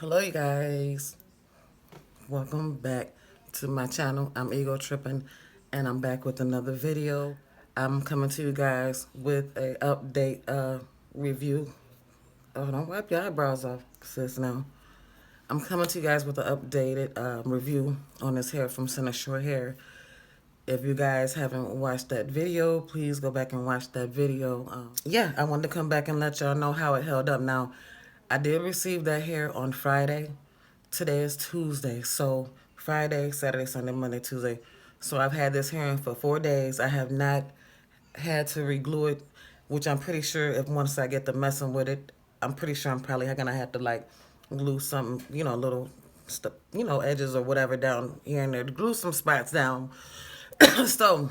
Hello, you guys. Welcome back to my channel. I'm Ego Trippin', and I'm back with another video. I'm coming to you guys with a update review. Oh, don't wipe your eyebrows off, sis. Now, I'm coming to you guys with an updated review on this hair from Cynosure Hair. If you guys haven't watched that video, please go back and watch that video. Yeah, I wanted to come back and let y'all know how it held up. Now, I did receive that hair on Friday. Today is Tuesday, so Friday, Saturday, Sunday, Monday, Tuesday. So I've had this hair in for 4 days. I have not had to reglue it, which I'm pretty sure if once I get to messing with it, I'm pretty sure I'm probably gonna have to like glue some, little stuff, edges or whatever down here and there, to glue some spots down. So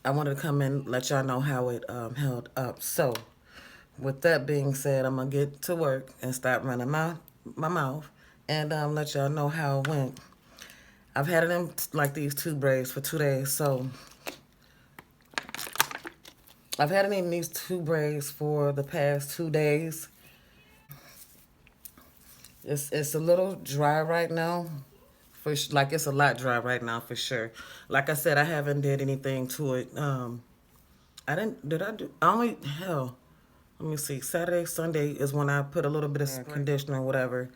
I wanted to come in, let y'all know how it held up. So with that being said, I'm gonna get to work and start running my mouth and let y'all know how it went. I've had it in like these two braids for 2 days. So I've had it in these two braids for the past 2 days. It's a little dry right now. Like it's a lot dry right now for sure. Like I said, I haven't did anything to it. I didn't. Did I do? I only hell. Let me see. Saturday, Sunday is when I put a little bit of conditioner or whatever.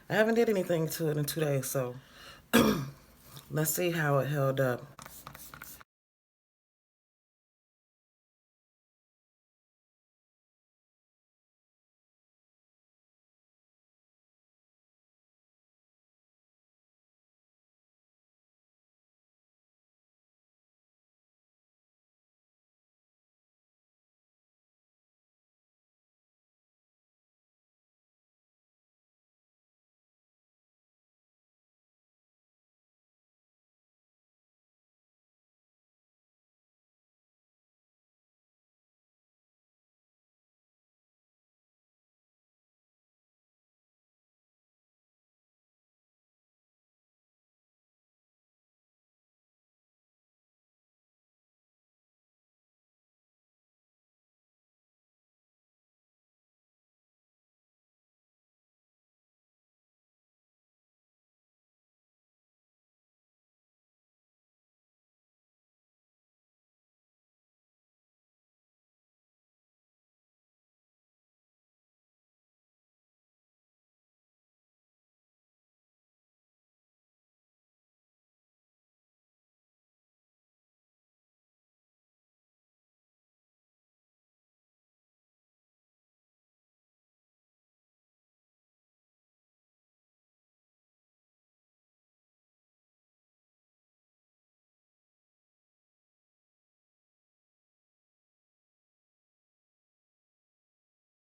I haven't did anything to it in 2 days, so let's see how it held up.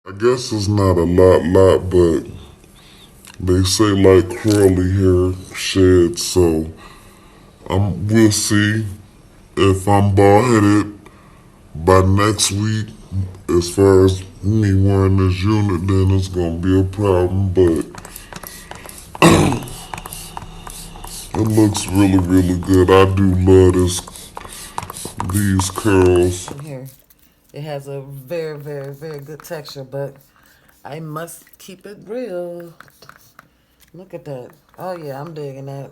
I guess it's not a lot, but they say like curly hair sheds, so we'll see if I'm bald headed by next week. As far as me wearing this unit, then it's gonna be a problem, but it looks really good. I do love these curls. Here, it has a very good texture, but I must keep it real. Look at that. Oh yeah, I'm digging that.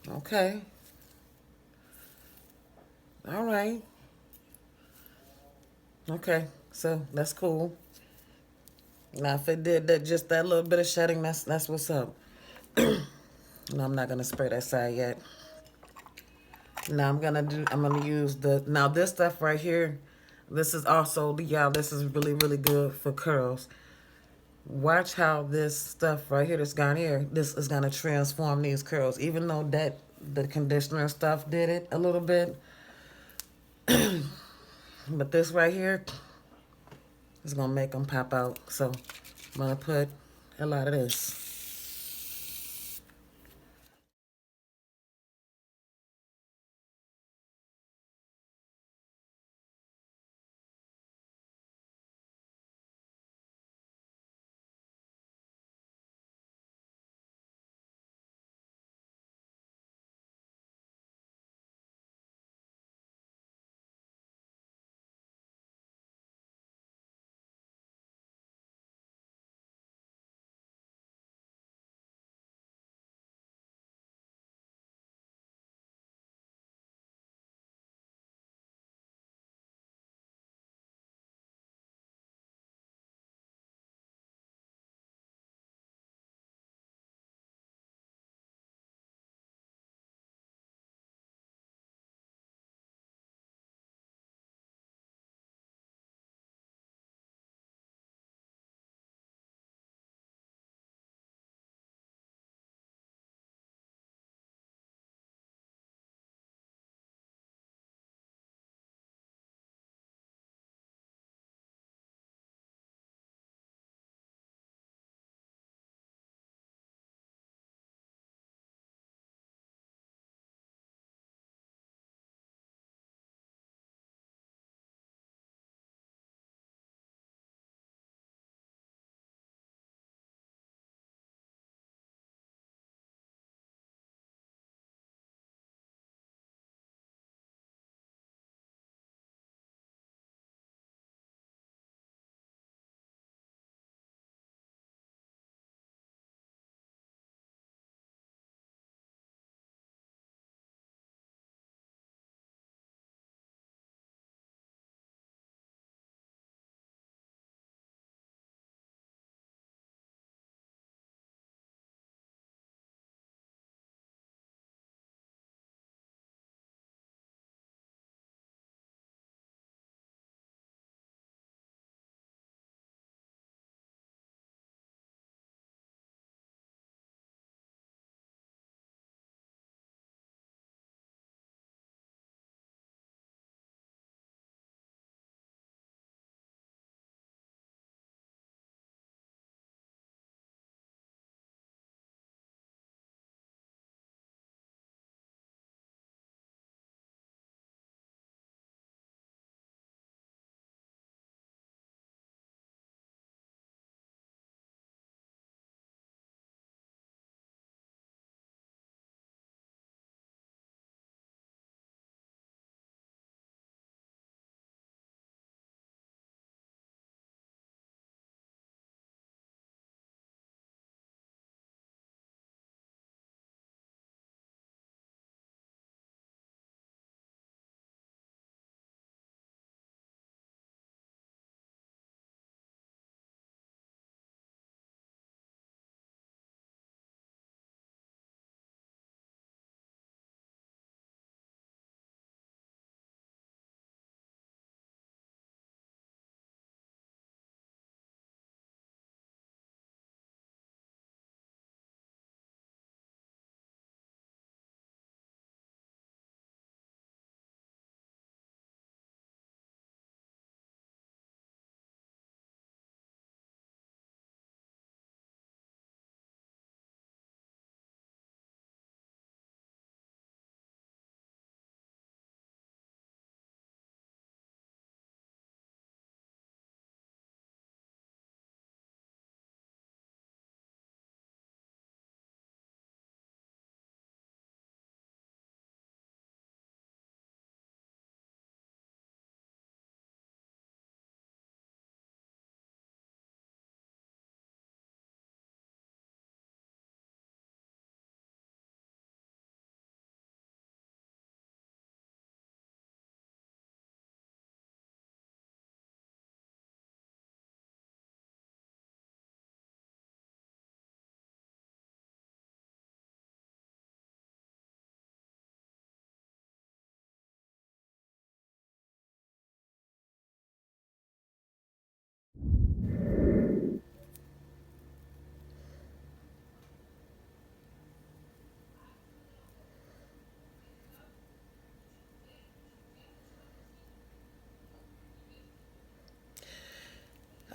Okay. All right. Okay. So that's cool. Now if it did that, just that little bit of shedding, that's what's up. No, I'm not gonna spray that side yet. Now I'm gonna use now this stuff right here. This is also, y'all, this is really good for curls. Watch how this stuff right here, this Garnier, this is gonna transform these curls. Even though that the conditioner stuff did it a little bit, but this right here is gonna make them pop out. So I'm gonna put a lot of this.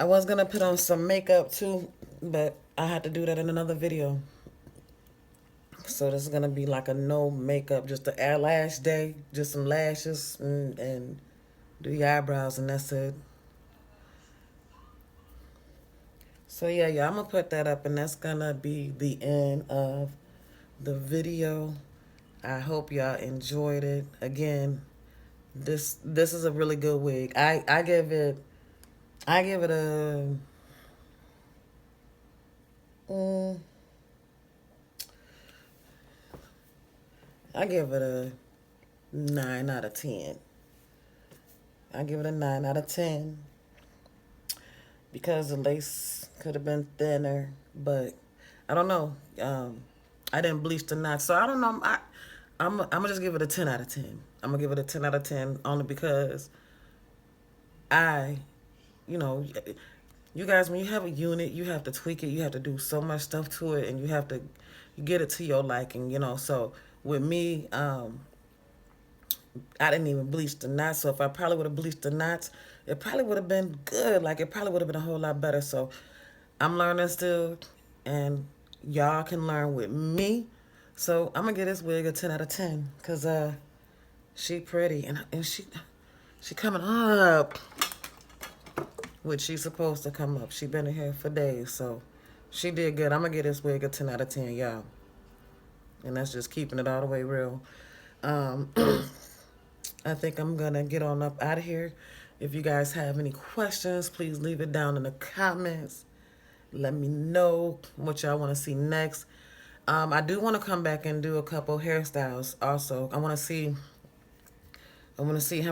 I was gonna put on some makeup too, but I had to do that in another video. So this is gonna be like a no makeup, just the lash day, just some lashes and do your eyebrows, and that's it. So yeah, I'm gonna put that up, and that's gonna be the end of the video. I hope y'all enjoyed it. Again, this is a really good wig. I give it a mm, I give it a 9 out of 10. I give it a 9 out of 10 because the lace could have been thinner, but I don't know. I didn't bleach the knots, so I don't know. I'm gonna just give it a 10 out of 10. I'm gonna give it a 10 out of 10 only because I, you know, you guys, when you have a unit, you have to tweak it. You have to do so much stuff to it, and you have to get it to your liking. So with me, I didn't even bleach the knots. So if I probably would have bleached the knots, it probably would have been good. Like it probably would have been a whole lot better. So I'm learning still, and y'all can learn with me. So I'm gonna give this wig a 10 out of 10 because she pretty and she coming up, which she's supposed to come up. She been in here for days, so she did good. I'm gonna give this wig a 10 out of 10, y'all, and that's just keeping it all the way real. Um, I think I'm gonna get on up out of here. If you guys have any questions, please leave it down in the comments. Let me know what y'all want to see next. I do want to come back and do a couple hairstyles. Also, I want to see how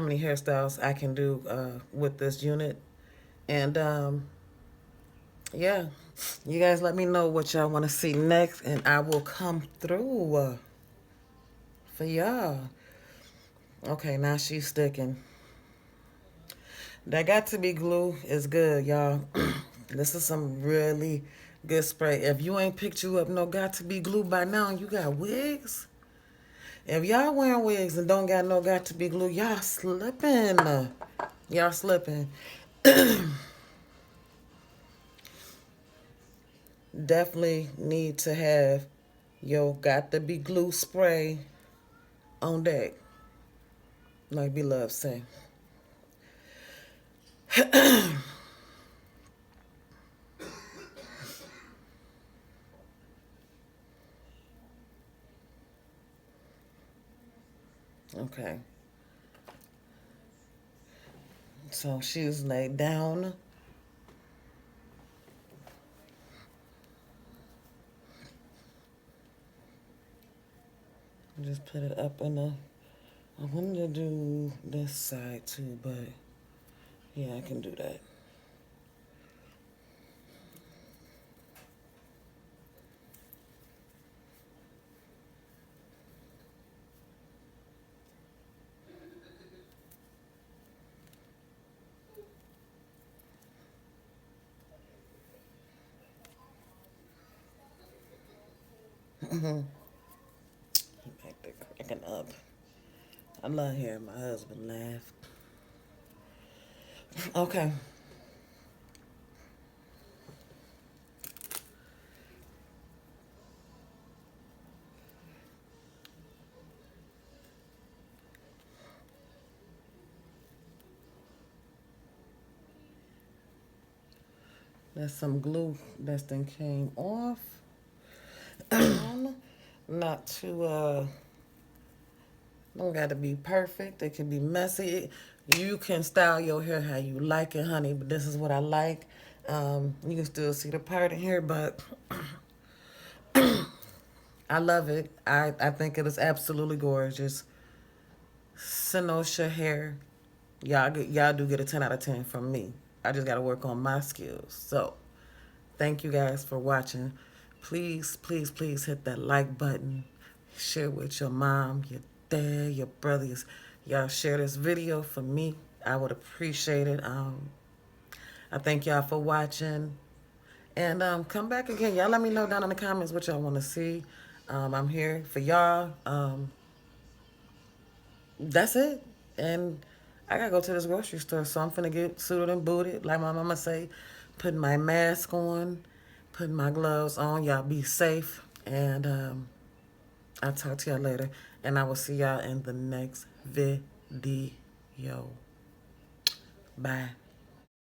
many hairstyles I can do with this unit, and yeah, you guys let me know what y'all want to see next, and I will come through for y'all. Okay, now she's sticking. That got to be glue is good, y'all. This is some really good spray. If you ain't picked you up no got to be glue by now, and you got wigs. If y'all wearing wigs and don't got no got to be glue, y'all slipping. Y'all slipping. Definitely need to have your got to be glue spray on deck, like Beloved say. Okay. So she's laid down. Just put it up in a. I wanted to do this side too, but yeah, I can do that. Back there cracking up. I love hearing my husband laugh. Okay. That's some glue that's then came off. Not too don't gotta be perfect. It can be messy. You can style your hair how you like it, honey, but this is what I like. You can still see the part in here, but I love it. I think it is absolutely gorgeous. Cynosure hair. Y'all do get a 10 out of 10 from me. I just gotta work on my skills. So thank you guys for watching. Please, please, please hit that like button. Share with your mom, your dad, your brothers. Y'all share this video for me. I would appreciate it. I thank y'all for watching. And come back again. Y'all let me know down in the comments what y'all want to see. I'm here for y'all. That's it. And I gotta go to this grocery store, so I'm finna get suited and booted, like my mama say. putting my mask on, putting my gloves on. Y'all be safe. And I'll talk to y'all later. And I will see y'all in the next video. Bye.